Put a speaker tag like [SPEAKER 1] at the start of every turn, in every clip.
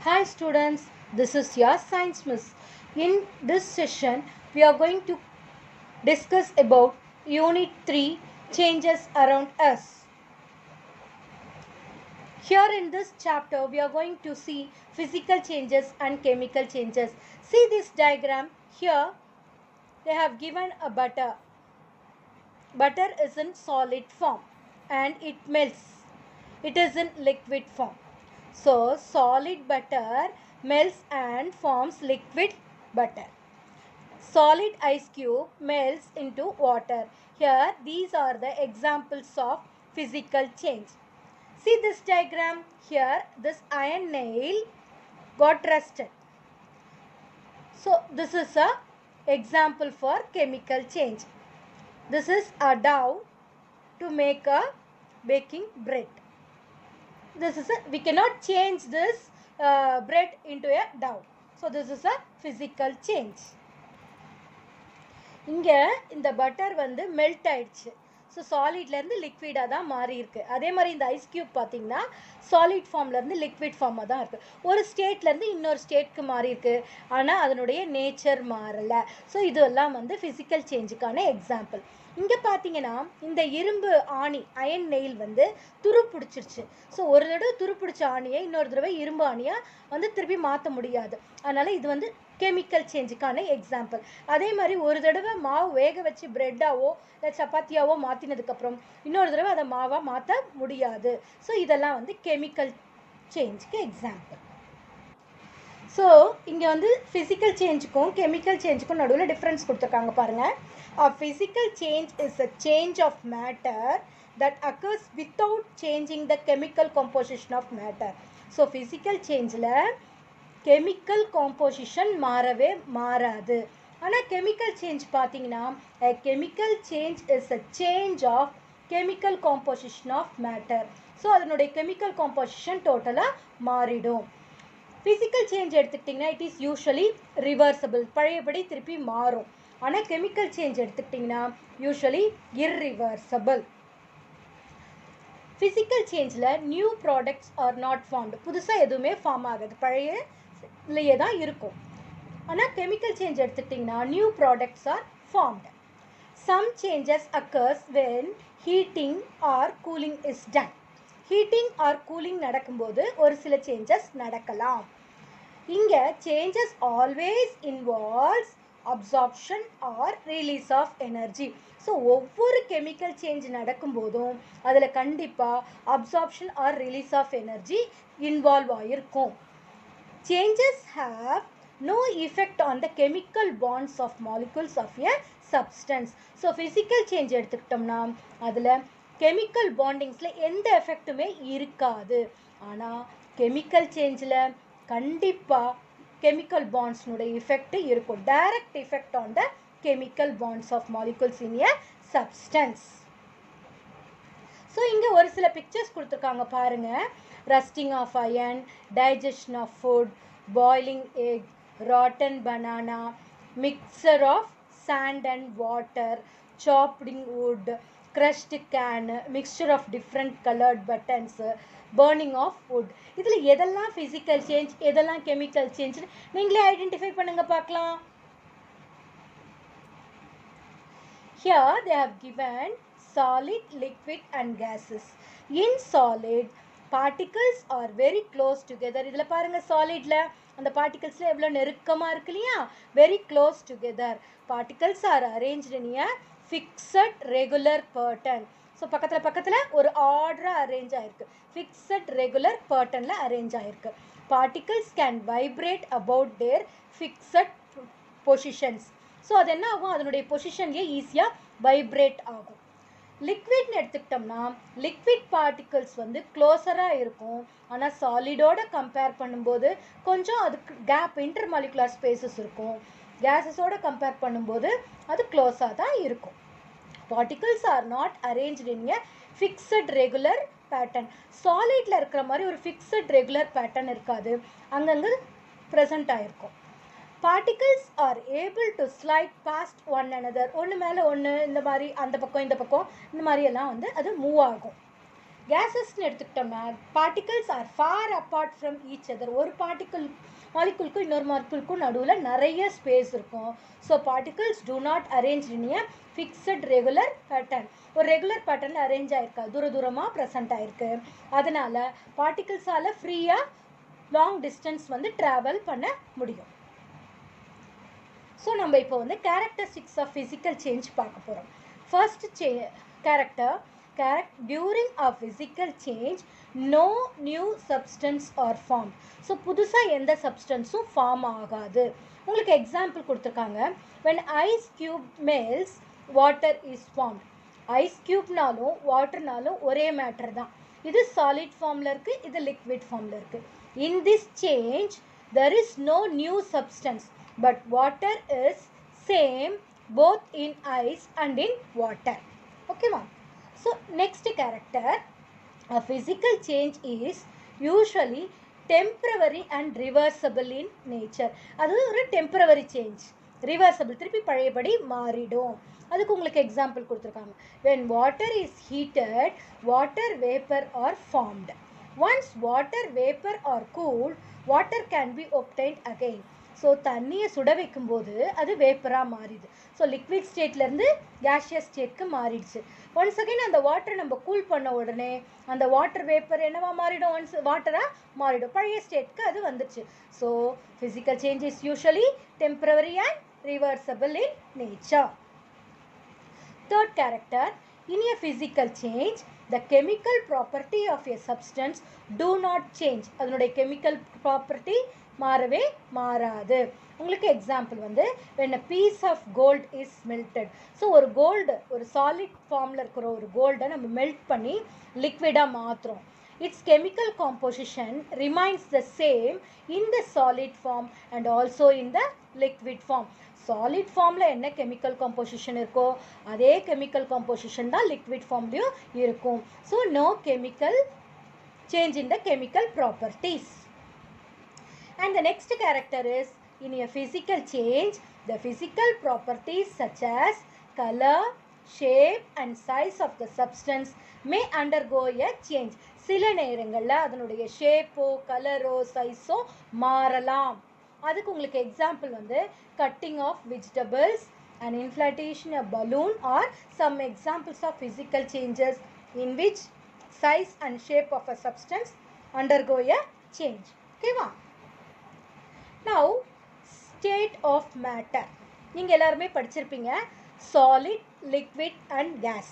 [SPEAKER 1] Hi students, this is your science miss. In this session, we are going to discuss about Unit 3 changes around us. Here in this chapter, we are going to see physical changes and chemical changes. See this diagram. Here, they have given a butter. Butter is in solid form and it melts. It is in liquid form. So, solid butter melts and forms liquid butter. Solid ice cube melts into water. Here, these are the examples of physical change. See this diagram. Here, this iron nail got rusted. So, this is a example for chemical change. This is a dough to make a baking bread. We cannot change this bread into a dough. So this is a physical change. இங்க இந்த butter வந்து melt ஆயிடுச்சு. So சாலிட்லேருந்து லிக்விடாக தான் மாறி இருக்கு. அதே மாதிரி இந்த ஐஸ் கியூப் பார்த்தீங்கன்னா சாலிட் ஃபார்ம்லேருந்து லிக்விட் ஃபார்மாக தான் இருக்குது. ஒரு ஸ்டேட்லேருந்து இன்னொரு ஸ்டேட்க்கு மாறி இருக்கு. ஆனால் அதனுடைய நேச்சர் மாறலை. ஸோ இதெல்லாம் வந்து ஃபிசிக்கல் சேஞ்சுக்கான எக்ஸாம்பிள். இங்கே பார்த்தீங்கன்னா இந்த இரும்பு ஆணி அயன் நெயில் வந்து துரு பிடிச்சிருச்சு. ஸோ ஒரு தடவை துரு பிடிச்ச ஆணியை இன்னொரு தடவை இரும்பு ஆணியாக வந்து திருப்பி மாற்ற முடியாது. அதனால் இது வந்து கெமிக்கல் சேஞ்சுக்கான எக்ஸாம்பிள். அதே மாதிரி ஒரு தடவை மாவு வேக வச்சு பிரெட்டாவோ இல்லை சப்பாத்தியாவோ மாற்றினதுக்கப்புறம் இன்னொரு தடவை அதை மாவாக மாற்ற முடியாது. ஸோ இதெல்லாம் வந்து கெமிக்கல் சேஞ்சுக்கு எக்ஸாம்பிள். ஸோ இங்கே வந்து ஃபிசிக்கல் சேஞ்சுக்கும் கெமிக்கல் சேஞ்சுக்கும் நடுவில் டிஃப்ரென்ஸ் கொடுத்துருக்காங்க பாருங்கள். A physical change is a change of matter that occurs without changing the chemical composition of matter. So physical changeல chemical composition மாறவே மாறாது. ஆனால் chemical change பார்த்தீங்கன்னா a chemical change is a change of chemical composition of matter. So அதனுடைய chemical composition டோட்டலாக மாறிடும். physical change எடுத்துக்கிட்டிங்கன்னா it is usually reversible. பழையபடி திருப்பி மாறும். ஆனால் கெமிக்கல் சேஞ்ச் எடுத்துக்கிட்டிங்கன்னா யூஸ்வலி இர்ரிவர்சபிள். ஃபிசிக்கல் சேஞ்சில் new products are not formed. புதுசாக எதுவுமே ஃபார்ம் ஆகாது, பழையலையே தான் இருக்கும். ஆனால் கெமிக்கல் சேஞ்ச் எடுத்துக்கிட்டிங்கன்னா new products are formed. Some changes occurs when heating or cooling is done. Heating or cooling நடக்கும்போது ஒரு சில சேஞ்சஸ் நடக்கலாம். இங்கே changes always involves absorption or release of energy. So ஒவ்வொரு கெமிக்கல் சேஞ்ச் நடக்கும்போதும் அதில் கண்டிப்பாக absorption or release of energy involve ஆகிருக்கும். Changes have no effect on the chemical bonds of molecules of a substance. So physical change எடுத்துக்கிட்டோம்னா அதில் chemical பாண்டிங்ஸில் எந்த எஃபெக்ட்டுமே இருக்காது. ஆனால் கெமிக்கல் சேஞ்சில் கண்டிப்பாக chemical bonds நுடைய effect இருக்கும். direct effect on the chemical bonds of molecules in a substance. So இங்கே ஒரு சில பிக்சர்ஸ் கொடுத்துருக்காங்க பாருங்க. rusting of iron, digestion of food, boiling egg, rotten banana, mixture of sand and water, chopping wood, crushed can, mixture of different colored buttons, burning of wood. இதில் எதெல்லாம் physical change எதெல்லாம் chemical change நீங்களே identify பண்ணுங்க பார்க்கலாம். Here they have given solid, liquid and gases. In solid, particles are very close together. இதில் பாருங்க solidல அந்த particlesல எவ்வளோ நெருக்கமாக இருக்கு இல்லையா, very close together. Particles are arranged in a fixed regular pattern. So பக்கத்தில் ஒரு ஆர்டராக அரேஞ்ச் ஆகிருக்கு. ஃபிக்ஸட் ரெகுலர் பேட்டர்னில் அரேஞ்ச் ஆகிருக்கு. Particles can vibrate about their fixed positions. So அது என்ன ஆகும், அதனுடைய பொசிஷன்லேயே ஈஸியாக வைப்ரேட் ஆகும். லிக்விட்னு எடுத்துக்கிட்டோம்னா லிக்விட் பார்ட்டிகல்ஸ் வந்து க்ளோஸராக இருக்கும். ஆனால் சாலிடோட கம்பேர் பண்ணும்போது கொஞ்சம் அதுக்கு கேப் இன்டர்மாலிகுலர் ஸ்பேசஸ் இருக்கும். கேஸஸோட கம்பேர் பண்ணும்போது அது க்ளோஸாக தான் இருக்கும். particles are not arranged in a fixed regular pattern. சாலிட்ல இருக்கிற மாதிரி ஒரு fixed regular pattern இருக்காது, அங்கங்க present ஆயிருக்கும். particles are able to slide past one another. ஒன்று மேலே ஒன்று இந்த மாதிரி அந்த பக்கம் இந்த பக்கம் இந்த மாதிரி எல்லாம் வந்து அது மூவ் ஆகும். கேஸஸ்ன்னு எடுத்துக்கிட்டோம்னா particles are far apart from each other. ஒரு மாலிகுலுக்கும் இன்னொரு மாலிகுலுக்கும் நடுவில் நிறைய ஸ்பேஸ் இருக்கும். So particles do not arrange in a fixed regular pattern. ஒரு ரெகுலர் பேட்டர்னில் அரேஞ்ச் ஆகிருக்கா, தூரமாக ப்ரெசென்ட் ஆகிருக்கு. அதனால் பார்ட்டிகல்ஸால் ஃப்ரீயாக லாங் டிஸ்டன்ஸ் வந்து ட்ராவல் பண்ண முடியும். ஸோ நம்ம இப்போ வந்து கேரக்டரிஸ்டிக்ஸ் ஆஃப் ஃபிசிக்கல் சேஞ்ச் பார்க்க போகிறோம். First character during a physical change no new substance are formed. So புதுசாக எந்த சப்ஸ்டன்ஸும் ஃபார்ம் ஆகாது. உங்களுக்கு எக்ஸாம்பிள் கொடுத்துருக்காங்க. when ice cube melts water is formed. Ice க்யூப்னாலும் வாட்டர்னாலும் ஒரே மேட்டர் தான். இது சாலிட் ஃபார்மில் இருக்குது, இது லிக்விட் ஃபார்மில் இருக்குது. in this change there is no new substance but water is same both in ice and in water. Okay ma'am. So next character, a physical change is usually temporary and reversible in nature. அது ஒரு temporary change, reversible, திருப்பி பழையபடி மாறிடும். அதுக்கு உங்களுக்கு example கொடுத்துருக்காங்க. when water is heated water vapor are formed. once water vapor are cooled water can be obtained again. So தண்ணியை சுட வைக்கும்போது அது வேப்பராக மாறிடுது. ஸோ லிக்விட் ஸ்டேட்லேருந்து கேஷியஸ் ஸ்டேட்க்கு மாறிடுச்சு. ஒன்ஸ் அகைன் அந்த வாட்டரை நம்ம கூல் பண்ண உடனே அந்த வாட்டர் வேப்பர் என்னவா மாறிடும், ஒன்ஸ் வாட்டராக மாறிடும், பழைய ஸ்டேட்க்கு அது வந்துச்சு. So physical change is usually temporary and reversible in nature. Third character, in a physical change the chemical property of a substance do not change. அதனுடைய கெமிக்கல் ப்ராப்பர்ட்டி மாறவே மாறாது. உங்களுக்கு எக்ஸாம்பிள் வந்து when a piece of gold is melted. So ஒரு gold, ஒரு solid ஃபார்மில் இருக்கிற ஒரு கோல்டை நம்ம மெல்ட் பண்ணி லிக்விடாக மாற்றுறோம். its chemical composition remains the same in the solid form and also in the liquid form. Solid ஃபார்மில் என்ன கெமிக்கல் காம்போசிஷன் இருக்கோ அதே கெமிக்கல் காம்போசிஷன் தான் லிக்விட் ஃபார்ம்லேயும் இருக்கும். So no chemical change in the chemical properties. And the next character is, in a physical change the physical properties such as color, shape and size of the substance may undergo a change. சில நேரங்களில் அதனுடைய ஷேப்போ கலரோ சைஸோ மாறலாம். அதுக்கு உங்களுக்கு example வந்து cutting of vegetables and inflatation of balloon are some examples of physical changes in which size and shape of a substance undergo a change. Okay va? Now state of matter. நீங்கள் எல்லாருமே படிச்சிருப்பீங்க solid, liquid and gas.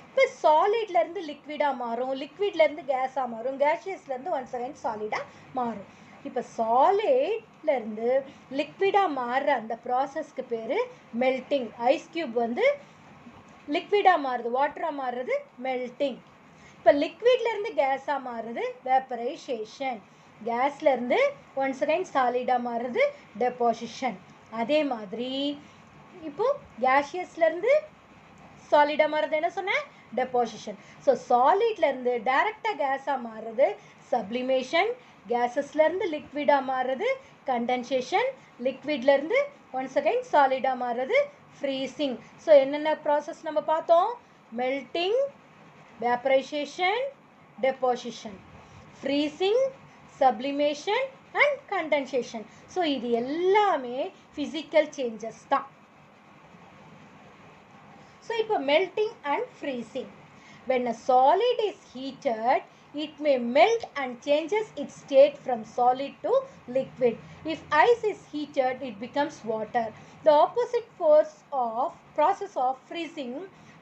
[SPEAKER 1] இப்போ சாலிட்லேருந்து லிக்விடாக மாறும், லிக்விட்லேருந்து கேஸாக மாறும், கேஷியஸ்லேருந்து once again சாலிடாக மாறும். இப்போ சாலிட்லேருந்து லிக்விடாக மாறுற அந்த ப்ராசஸ்க்கு பேர் மெல்ட்டிங். ஐஸ் க்யூப் வந்து லிக்விடாக மாறுது, வாட்டராக மாறுறது மெல்ட்டிங். இப்போ லிக்விட்லேருந்து கேஸாக மாறுறது வேப்பரைசேஷன். கேஸ்லேருந்து ஒன்ஸ் அகைன் சாலிடாக மாறுறது டெபாசிஷன். அதே மாதிரி இப்போது கேஷியஸ்லேருந்து சாலிடாக மாறுறது என்ன சொன்னேன், டெபாசிஷன். ஸோ சாலிட்லேருந்து டைரெக்டாக கேஸாக மாறுறது சப்ளிமேஷன், கேஸஸ்லேருந்து லிக்விடாக மாறுறது கண்டென்சேஷன், லிக்விட்லேருந்து ஒன்ஸ் அகைன் சாலிடாக மாறுறது ஃப்ரீசிங். ஸோ என்னென்ன ப்ராசஸ் நம்ம பார்த்தோம், melting, vaporisation, deposition, freezing, sublimation and condensation. So இது எல்லாமே ஃபிசிக்கல் சேஞ்சஸ் தான். ஸோ இப்போ melting and freezing. when a solid is heated it may melt and changes its state from solid to liquid. If ice is heated it becomes water. The opposite process of freezing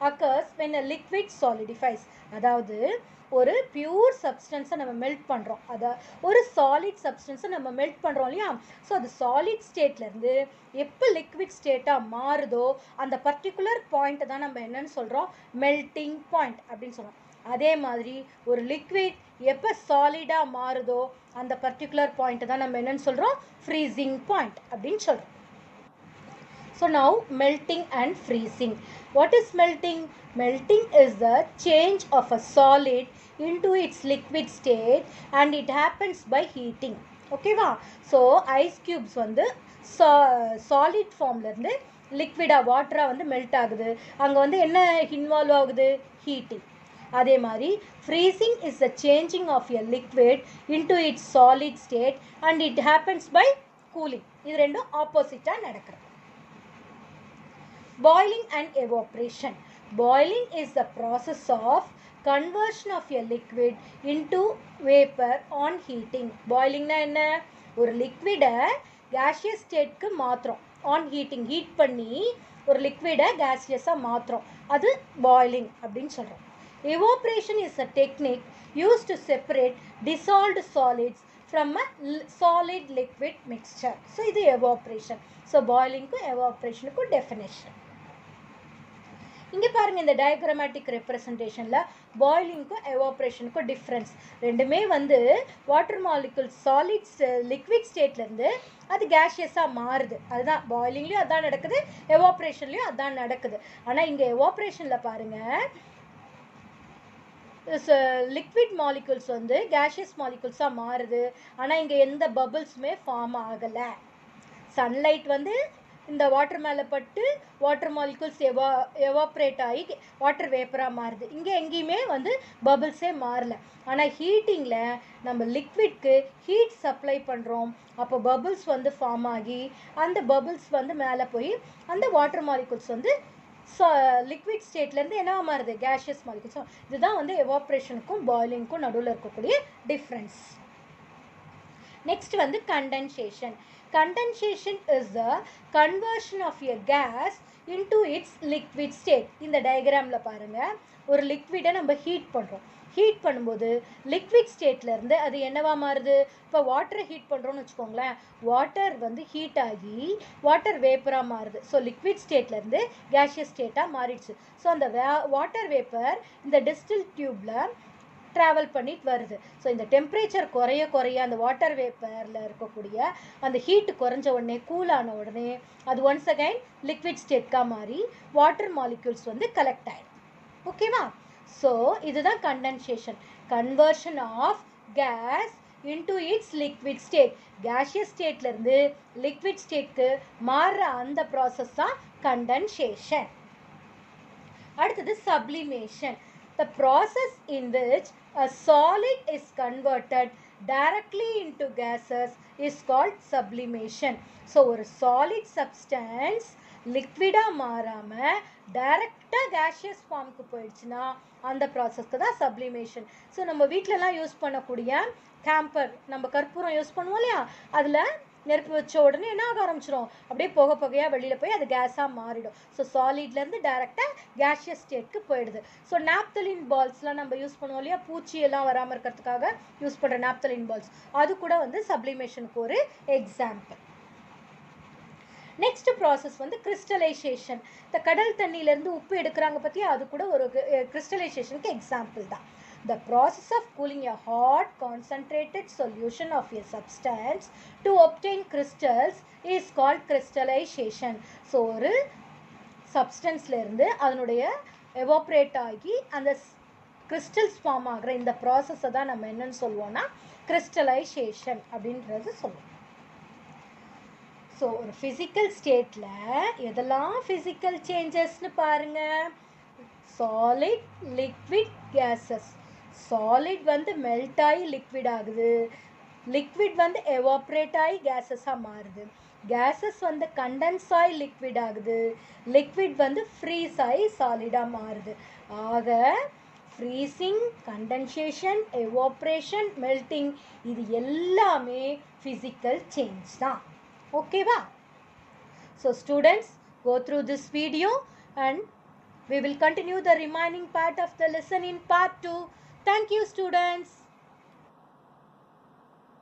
[SPEAKER 1] occurs when a liquid solidifies. அதாவது ஒரு pure சப்ஸ்டன்ஸை நம்ம melt பண்ணுறோம், ஒரு solid சப்ஸ்டன்ஸை நம்ம melt பண்ணுறோம் இல்லையா. So அது solid ஸ்டேட்லேருந்து எப்போ லிக்விட் ஸ்டேட்டாக மாறுதோ அந்த பர்டிகுலர் பாயிண்ட்டை தான் நம்ம என்னன்னு சொல்கிறோம், மெல்ட்டிங் பாயிண்ட் அப்படின்னு சொல்கிறோம். அதே மாதிரி ஒரு லிக்விட் எப்போ சாலிடாக மாறுதோ அந்த பர்டிகுலர் பாயிண்ட்டை தான் நம்ம என்னன்னு சொல்கிறோம், ஃப்ரீசிங் பாயிண்ட் அப்படின்னு சொல்கிறோம். So now melting and freezing. What is melting? Melting is the change of a solid into its liquid state and it happens by heating. Okay va? So ice cubes வந்து solid formல இருந்து liquid water வந்து melt ஆகுது. அங்க வந்து என்ன involve ஆகுது, heating. அதே மாதிரி freezing is the changing of a liquid into its solid state and it happens by cooling. இது ரெண்டும் ஆப்போசிட்டா நடக்குது. Boiling and evaporation. Boiling is the process of conversion of a liquid into vapor on heating. Boiling na enna? ஒரு liquid gaseous state க்கு மாத்துறோம். On heating, heat பண்ணி ஒரு liquid gaseous மாத்துறோம். அது boiling அப்படின்னு சொல்றோம். Evaporation is a technique used to separate dissolved solids from a solid liquid mixture. So இது evaporation. So boiling க்கு evaporation க்கு definition. இங்கே பாருங்க இந்த டயக்ராமேட்டிக் ரெப்ரசன்டேஷனில் பாயிலிங்க்கும் எவாப்ரேஷனுக்கும் டிஃப்ரென்ஸ். ரெண்டுமே வந்து வாட்டர் மாலிகுல்ஸ் சாலிட்ஸ் லிக்விட் ஸ்டேட்லேருந்து அது கேஷியஸாக மாறுது. அதுதான் பாயிலிங்லேயும் அதான் நடக்குது, எவாப்ரேஷன்லேயும் அதான் நடக்குது. ஆனால் இங்கே எவாப்ரேஷனில் பாருங்கள் லிக்விட் மாலிகுல்ஸ் வந்து கேஷியஸ் மாலிகுல்ஸாக மாறுது. ஆனால் இங்கே எந்த பபிள்ஸுமே ஃபார்ம் ஆகலை. சன்லைட் வந்து இந்த வாட்டர் மேலே பட்டு வாட்டர் மாலிகுல்ஸ் எவாப்ரேட் ஆகி வாட்டர் வேப்பராக மாறுது. இங்கே எங்கேயுமே வந்து பபிள்ஸே மாறல. ஆனால் ஹீட்டிங்கில் நம்ம லிக்விட்க்கு ஹீட் சப்ளை பண்ணுறோம். அப்போ பபிள்ஸ் வந்து ஃபார்ம் ஆகி அந்த பபிள்ஸ் வந்து மேலே போய் அந்த வாட்டர் மாலிகுல்ஸ் வந்து லிக்விட் ஸ்டேட்லேருந்து என்னவா மாறுது, கேஷியஸ் மாலிகுல்ஸ். இதுதான் வந்து எவாப்ரேஷனுக்கும் பாயிலிங்க்கும் நடுவில் இருக்கக்கூடிய டிஃப்ரென்ஸ். நெக்ஸ்ட் வந்து condensation. Condensation is the conversion of a gas into its liquid state. இந்த டயக்ராமில் பாருங்கள், ஒரு லிக்விடை நம்ம ஹீட் பண்ணுறோம். ஹீட் பண்ணும்போது லிக்விட் ஸ்டேட்லேருந்து அது என்னவா மாறுது. இப்போ வாட்டரை ஹீட் பண்ணுறோன்னு வச்சுக்கோங்களேன், வாட்டர் வந்து ஹீட் ஆகி வாட்டர் வேப்பராக மாறுது. ஸோ லிக்விட் ஸ்டேட்லேருந்து கேஷியஸ் ஸ்டேட்டாக மாறிடுச்சு. ஸோ அந்த வாட்டர் வேப்பர் இந்த டிஸ்டில் டியூப்பில் ட்ராவல் பண்ணிட்டு வருது. ஸோ இந்த டெம்பரேச்சர் குறைய குறைய அந்த வாட்டர் வேப்பரில் இருக்கக்கூடிய அந்த ஹீட்டு குறைஞ்ச உடனே கூலான உடனே அது ஒன்ஸ் அகைன் லிக்விட் ஸ்டேட்காக மாறி வாட்டர் மாலிக்யூல்ஸ் வந்து கலெக்ட் ஆகிடும். ஓகேவா? ஸோ இதுதான் condensation, conversion of gas into its liquid state. Gaseous ஸ்டேட்லேருந்து லிக்விட் ஸ்டேட்க்கு மாறுற அந்த ப்ராசஸ் தான் கண்டென்சேஷன். அடுத்தது sublimation. The process in which a solid is converted directly into gases is called sublimation. So ஒரு solid substance liquid-ஆ மாறாம டைரக்டாக gaseous ஃபார்முக்கு போயிடுச்சுன்னா அந்த ப்ராசஸ்க்கு தான் சப்ளிமேஷன். ஸோ நம்ம வீட்டிலலாம் யூஸ் பண்ணக்கூடிய கேம்பர், நம்ம கற்பூரம் யூஸ் பண்ணுவோம் இல்லையா, அதில் நெருப்பு வச்ச உடனே என்ன ஆக ஆரம்பிச்சிடும், அப்படியே புகை புகையாக வெளியில் போய் அது கேஸாக மாறிடும். ஸோ சாலிட்லேருந்து டைரெக்டாக கேஷியஸ் ஸ்டேட்க்கு போயிடுது. ஸோ நாப்தலின் பால்ஸ்லாம் நம்ம யூஸ் பண்ணுவோம் இல்லையா, பூச்சியெல்லாம் வராமல் இருக்கிறதுக்காக யூஸ் பண்ணுற நாப்தலின் பால்ஸ், அது கூட வந்து சப்ளிமேஷனுக்கு ஒரு எக்ஸாம்பிள். நெக்ஸ்ட் ப்ராசஸ் வந்து கிறிஸ்டலைசேஷன். இந்த கடல் தண்ணியிலேருந்து உப்பு எடுக்கிறாங்க பற்றி, அது கூட ஒரு கிறிஸ்டலைசேஷனுக்கு எக்ஸாம்பிள் தான். The process of cooling a hot concentrated solution of a substance to obtain crystals is called crystallization. So ஒரு சப்ஸ்டன்ஸ்ல இருந்து அதனுடைய எவாப்ரேட் ஆகி அந்த கிறிஸ்டல்ஸ் ஃபார்ம் ஆகிற இந்த ப்ராசஸை தான் நம்ம என்னன்னு சொல்லுவோம்னா கிறிஸ்டலைசேஷன் அப்படின்றது சொல்லுவோம். ஸோ ஒரு ஃபிசிக்கல் ஸ்டேட்டில் எதெல்லாம் ஃபிசிக்கல் சேஞ்சஸ்ன்னு பாருங்கள். Solid, liquid, gases. சாலிட் வந்து மெல்ட் ஆகி லிக்விட் ஆகுது, லிக்விட் வந்து எவாப்ரேட் ஆகி கேஸஸாக மாறுது, கேஸஸ் வந்து கண்டென்ஸ் ஆகி லிக்விட் ஆகுது, லிக்விட் வந்து ஃப்ரீஸ் ஆகி சாலிடாக மாறுது. ஆக ஃப்ரீசிங், கண்டென்சேஷன், எவாப்ரேஷன், மெல்ட்டிங் இது எல்லாமே ஃபிசிக்கல் சேஞ்ச் தான். ஓகேவா? So students, go through this video and we will continue the remaining part of the lesson in part 2. Thank you, students.